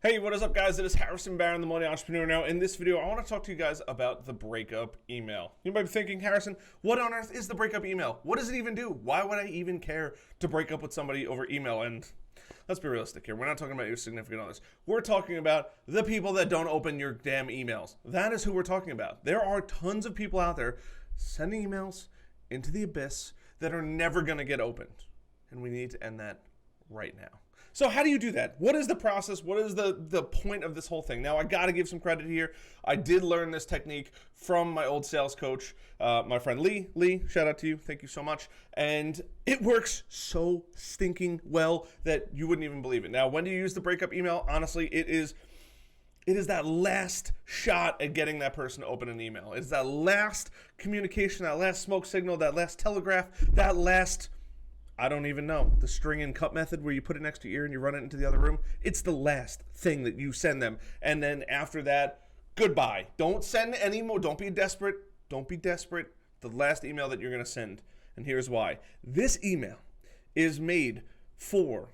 Hey, what is up, guys? It is Harrison Barron, the Millennial Entrepreneur. Now, in this video, I want to talk to you guys about the breakup email. You might be thinking, Harrison, what on earth is the breakup email? What does it even do? Why would I even care to break up with somebody over email? And let's be realistic here. We're not talking about your significant others. We're talking about the people that don't open your damn emails. That is who we're talking about. There are tons of people out there sending emails into the abyss that are never going to get opened. And we need to end that right now. So how do you do that? What is the process? What is the point of this whole thing? Now, I got to give some credit here. I did learn this technique from my old sales coach, my friend Lee. Lee, shout out to you. Thank you so much. And it works so stinking well that you wouldn't even believe it. Now, when do you use the breakup email? Honestly, it is that last shot at getting that person to open an email. It's that last communication, that last smoke signal, that last telegraph, that last, I don't even know, the string and cut method where you put it next to your ear and you run it into the other room. It's the last thing that you send them. And then after that, goodbye. Don't send any more. Don't be desperate. Don't be desperate. The last email that you're going to send. And here's why. This email is made for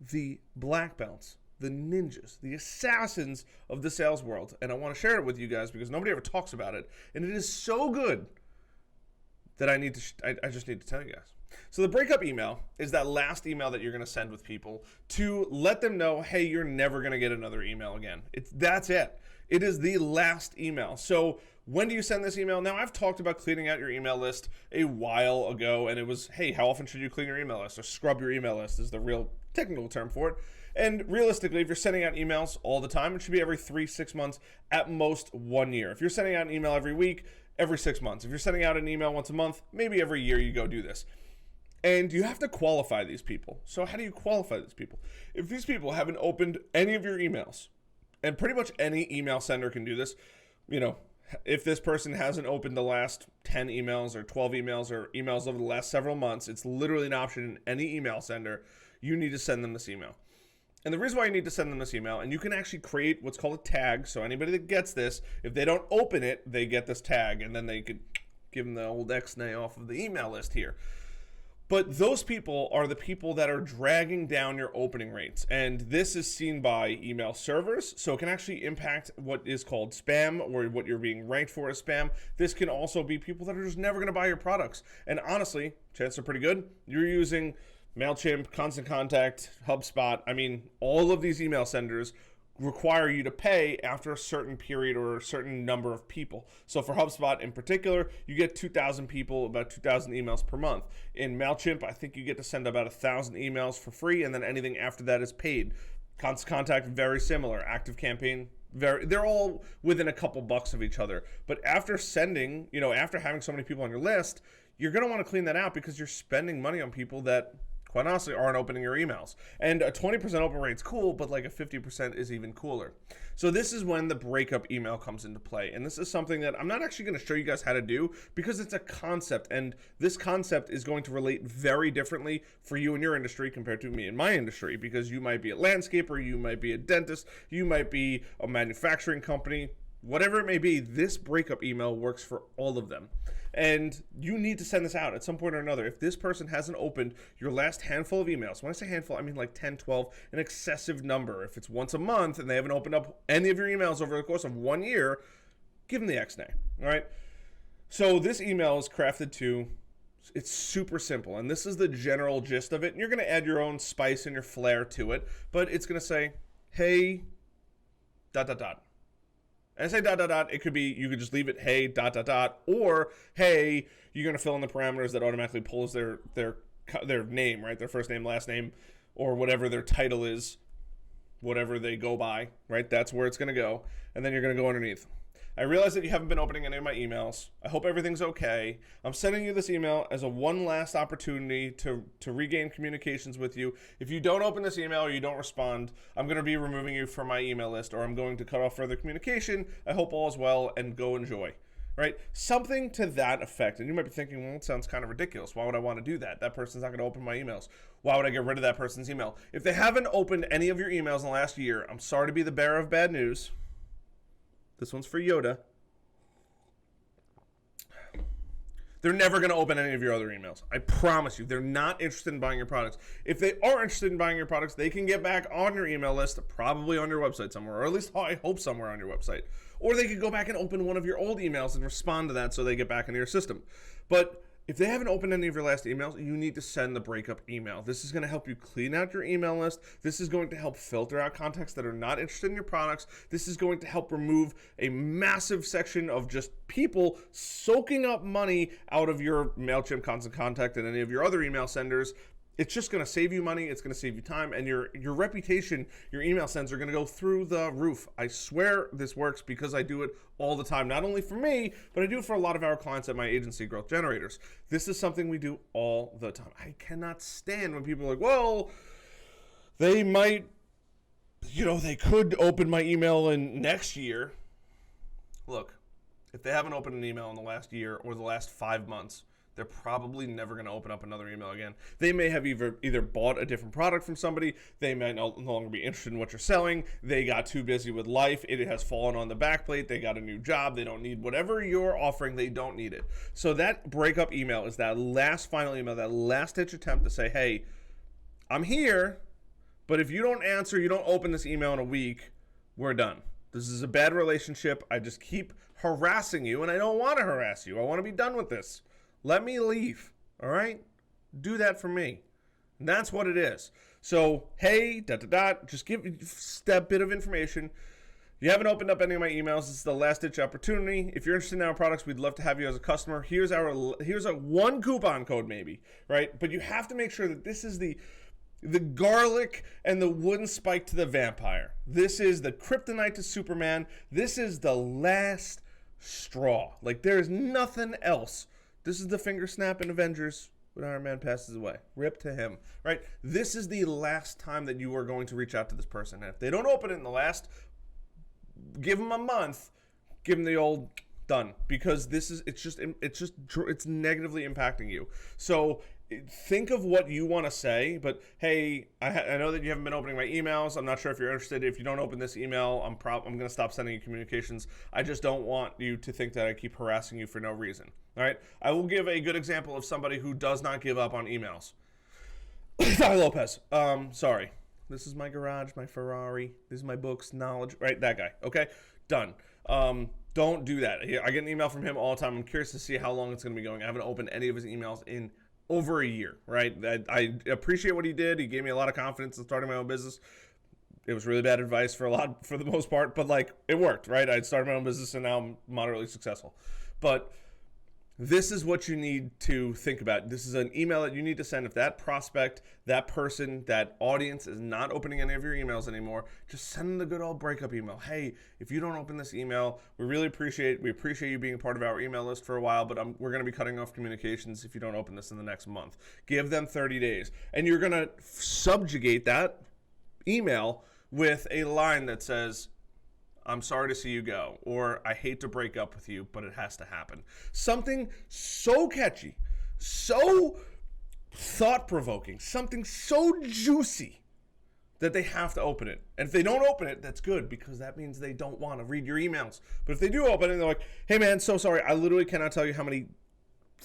the black belts, the ninjas, the assassins of the sales world. And I want to share it with you guys because nobody ever talks about it. And it is so good that I just need to tell you guys. So the breakup email is that last email that you're going to send with people to let them know, hey, you're never going to get another email again. That's it. It is the last email. So when do you send this email? Now, I've talked about cleaning out your email list a while ago, and it was, hey, how often should you clean your email list? Or scrub your email list is the real technical term for it. And realistically, if you're sending out emails all the time, it should be every 3-6 months, at most 1 year. If you're sending out an email every week, every 6 months. If you're sending out an email once a month, maybe every year you go do this. And you have to qualify these people. So how do you qualify these people? If these people haven't opened any of your emails, and pretty much any email sender can do this, if this person hasn't opened the last 10 emails or 12 emails or emails over the last several months, it's literally an option in any email sender. You need to send them this email. And the reason why you need to send them this email, and you can actually create what's called a tag. So anybody that gets this, if they don't open it, they get this tag, and then they could give them the old X-nay off of the email list here. But those people are the people that are dragging down your opening rates. And this is seen by email servers. So it can actually impact what is called spam, or what you're being ranked for as spam. This can also be people that are just never going to buy your products. And honestly, chances are pretty good. You're using MailChimp, Constant Contact, HubSpot. I mean, all of these email senders require you to pay after a certain period or a certain number of people. So for HubSpot in particular, you get 2,000 people, about 2,000 emails per month. In MailChimp, I think you get to send about 1,000 emails for free, and then anything after that is paid. Constant Contact, very similar. ActiveCampaign, they're all within a couple bucks of each other. But after sending, after having so many people on your list, you're going to want to clean that out because you're spending money on people that, quite honestly, aren't opening your emails. And a 20% open rate's cool, but like a 50% is even cooler. So this is when the breakup email comes into play. And this is something that I'm not actually going to show you guys how to do because it's a concept. And this concept is going to relate very differently for you in your industry compared to me in my industry, because you might be a landscaper, you might be a dentist, you might be a manufacturing company. Whatever it may be, this breakup email works for all of them. And you need to send this out at some point or another. If this person hasn't opened your last handful of emails, when I say handful, I mean like 10, 12, an excessive number. If it's once a month and they haven't opened up any of your emails over the course of 1 year, give them the X-nay, all right? So this email is crafted to, it's super simple. And this is the general gist of it. And you're going to add your own spice and your flair to it. But it's going to say, hey, ... And I say ... it could be, you could just leave it, hey, ... or hey, you're going to fill in the parameters that automatically pulls their name, right? Their first name, last name, or whatever their title is, whatever they go by, right? That's where it's going to go. And then you're going to go underneath. I realize that you haven't been opening any of my emails. I hope everything's okay. I'm sending you this email as a one last opportunity to regain communications with you. If you don't open this email or you don't respond, I'm going to be removing you from my email list, or I'm going to cut off further communication. I hope all is well, and go enjoy. Right? Something to that effect. And you might be thinking, well, it sounds kind of ridiculous. Why would I want to do that? That person's not going to open my emails. Why would I get rid of that person's email? If they haven't opened any of your emails in the last year, I'm sorry to be the bearer of bad news. This one's for Yoda. they're never going to open any of your other emails. I promise you, they're not interested in buying your products. If they are interested in buying your products, they can get back on your email list, probably on your website somewhere, or at least I hope somewhere on your website. Or they could go back and open one of your old emails and respond to that so they get back into your system. But if they haven't opened any of your last emails, you need to send the breakup email. This is going to help you clean out your email list. This is going to help filter out contacts that are not interested in your products. This is going to help remove a massive section of just people soaking up money out of your MailChimp Constant Contact and any of your other email senders. It's just going to save you money. It's going to save you time, and your reputation, your email sends are going to go through the roof. I swear this works because I do it all the time, not only for me, but I do it for a lot of our clients at my agency, Growth Generators. This is something we do all the time. I cannot stand when people are like, well, they might, they could open my email in next year. Look, if they haven't opened an email in the last year or the last 5 months, they're probably never going to open up another email again. They may have either bought a different product from somebody. They might no longer be interested in what you're selling. They got too busy with life. It has fallen on the back plate. They got a new job. They don't need whatever you're offering. They don't need it. So that breakup email is that last final email, that last ditch attempt to say, hey, I'm here, but if you don't answer, you don't open this email in a week, we're done. This is a bad relationship. I just keep harassing you, and I don't want to harass you. I want to be done with this. Let me leave, all right? Do that for me. And that's what it is. So, hey, just give a bit of information. You haven't opened up any of my emails. This is the last-ditch opportunity. If you're interested in our products, we'd love to have you as a customer. Here's a one coupon code maybe, right? But you have to make sure that this is the garlic and the wooden spike to the vampire. This is the kryptonite to Superman. This is the last straw. Like, there is nothing else. This is the finger snap in Avengers when Iron Man passes away. Rip to him, right? This is the last time that you are going to reach out to this person. And if they don't open it in the last, give them a month, give them the old done. Because it's negatively impacting you. So think of what you want to say, but hey, I know that you haven't been opening my emails. I'm not sure if you're interested. If you don't open this email, I'm going to stop sending you communications. I just don't want you to think that I keep harassing you for no reason. All right? I will give a good example of somebody who does not give up on emails. Ty Lopez. Sorry. This is my garage, my Ferrari. This is my books, knowledge. Right? That guy. Okay? Done. Don't do that. I get an email from him all the time. I'm curious to see how long it's going to be going. I haven't opened any of his emails in over a year, right? I appreciate what he did. He gave me a lot of confidence in starting my own business. It was really bad advice for the most part, but like it worked, right? I started my own business and now I'm moderately successful. But this is what you need to think about. This is an email that you need to send. If that prospect, that person, that audience is not opening any of your emails anymore, just send them the good old breakup email. Hey, if you don't open this email, we appreciate you being a part of our email list for a while, but we're going to be cutting off communications if you don't open this in the next month. Give them 30 days. And you're going to subjugate that email with a line that says, I'm sorry to see you go, or I hate to break up with you, but it has to happen. Something so catchy, so thought-provoking, something so juicy that they have to open it. And if they don't open it, that's good, because that means they don't want to read your emails. But if they do open it, they're like, hey man, so sorry, I literally cannot tell you how many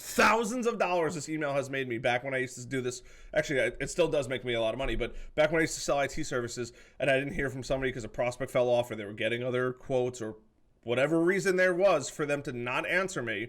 thousands of dollars this email has made me back when I used to do this. Actually, it still does make me a lot of money, but back when I used to sell IT services and I didn't hear from somebody because a prospect fell off or they were getting other quotes or whatever reason there was for them to not answer me.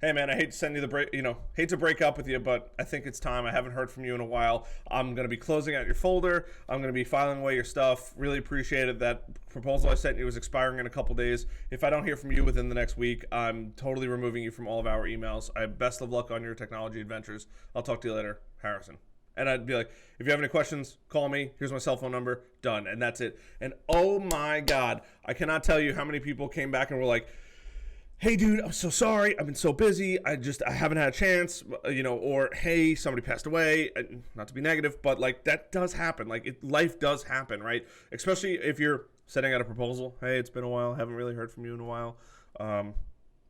Hey man, I hate to send you hate to break up with you, but I think it's time. I haven't heard from you in a while. I'm going to be closing out your folder. I'm going to be filing away your stuff. Really appreciate it. That proposal I sent you is expiring in a couple days. If I don't hear from you within the next week, I'm totally removing you from all of our emails. I have best of luck on your technology adventures. I'll talk to you later, Harrison. And I'd be like, if you have any questions, call me. Here's my cell phone number. Done. And that's it. And oh my God, I cannot tell you how many people came back and were like, hey dude, I'm so sorry, I've been so busy, I haven't had a chance, or hey, somebody passed away, not to be negative, but like that does happen, life does happen, right? Especially if you're sending out a proposal, hey, it's been a while, haven't really heard from you in a while,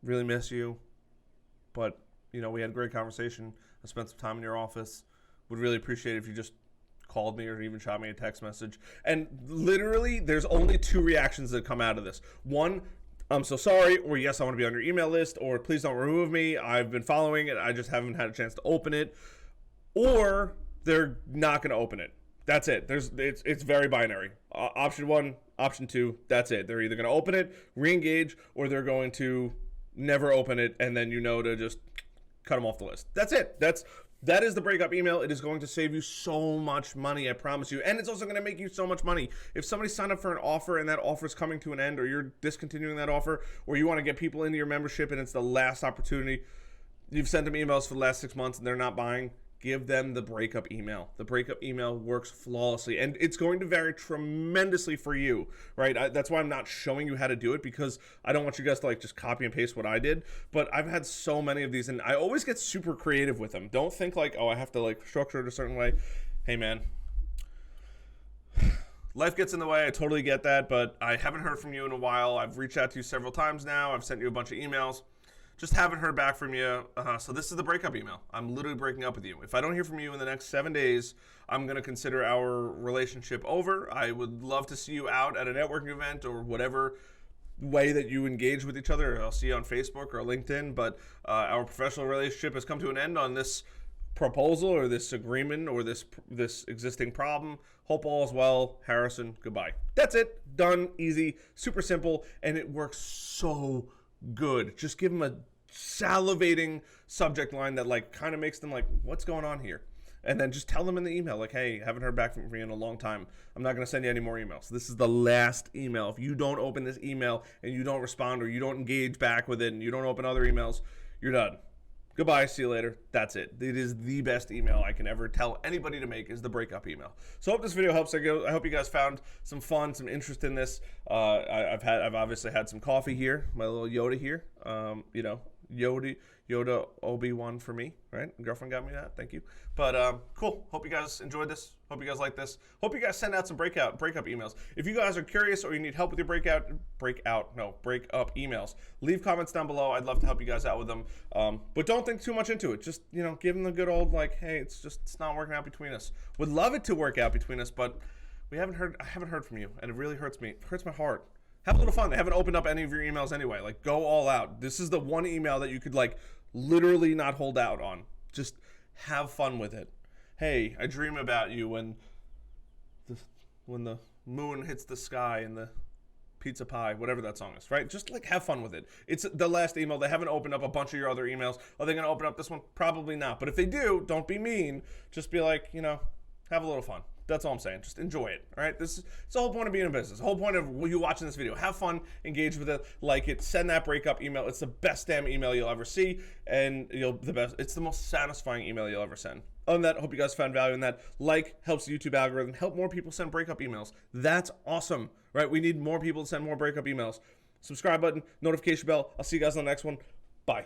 really miss you, but we had a great conversation, I spent some time in your office, would really appreciate it if you just called me or even shot me a text message. And literally, there's only two reactions that come out of this. One, I'm so sorry, or yes, I want to be on your email list, or please don't remove me. I've been following it. I just haven't had a chance to open it. Or they're not going to open it. That's it. It's very binary. Option one, option two, that's it. They're either going to open it, re-engage, or they're going to never open it, and then to just cut them off the list. That's it. That is the breakup email. It is going to save you so much money, I promise you. And it's also going to make you so much money. If somebody signed up for an offer and that offer is coming to an end, or you're discontinuing that offer, or you want to get people into your membership and it's the last opportunity, you've sent them emails for the last 6 months and they're not buying, give them the breakup email. The breakup email works flawlessly, and it's going to vary tremendously for you, right? That's why I'm not showing you how to do it, because I don't want you guys to just copy and paste what I did. But I've had so many of these, and I always get super creative with them. Don't think oh, I have to structure it a certain way. Hey, man. Life gets in the way. I totally get that, but I haven't heard from you in a while. I've reached out to you several times now. I've sent you a bunch of emails. Just haven't heard back from you. So this is the breakup email. I'm literally breaking up with you. If I don't hear from you in the next 7 days, I'm going to consider our relationship over. I would love to see you out at a networking event or whatever way that you engage with each other. I'll see you on Facebook or LinkedIn, but our professional relationship has come to an end on this proposal or this agreement or this existing problem. Hope all is well. Harrison, goodbye. That's it. Done. Easy. Super simple. And it works so good. Just give them a salivating subject line that kind of makes them what's going on here? And then just tell them in the email hey, haven't heard back from you in a long time. I'm not going to send you any more emails. This is the last email. If you don't open this email and you don't respond, or you don't engage back with it, and you don't open other emails, you're done. Goodbye, see you later. That's it. It is the best email I can ever tell anybody to make, is the breakup email. So I hope this video helps. I hope you guys found some fun, some interest in this. I've obviously had some coffee here, my little Yoda here. Yoda Obi-Wan for me, right? Girlfriend got me that. Thank you. But cool. Hope you guys enjoyed this. Hope you guys like this. Hope you guys send out some breakup emails. If you guys are curious or you need help with your breakup emails, leave comments down below. I'd love to help you guys out with them. But don't think too much into it. Just, give them the good old hey, it's not working out between us. Would love it to work out between us, but I haven't heard from you, and it really hurts me. It hurts my heart. Have a little fun. They haven't opened up any of your emails anyway. Go all out. This is the one email that you could literally not hold out on. Just have fun with it. Hey, I dream about you when the moon hits the sky and the pizza pie, whatever that song is, right? Just have fun with it. It's the last email. They haven't opened up a bunch of your other emails. Are they going to open up this one? Probably not. But if they do, don't be mean. Just be have a little fun. That's all I'm saying. Just enjoy it. All right. It's the whole point of being in business. The whole point of you watching this video. Have fun, engage with it, like it, send that breakup email. It's the best damn email you'll ever see, and it's the most satisfying email you'll ever send. Other than that, I hope you guys found value in that. Helps the YouTube algorithm, help more people send breakup emails. That's awesome, right? We need more people to send more breakup emails. Subscribe button, notification bell. I'll see you guys on the next one. Bye.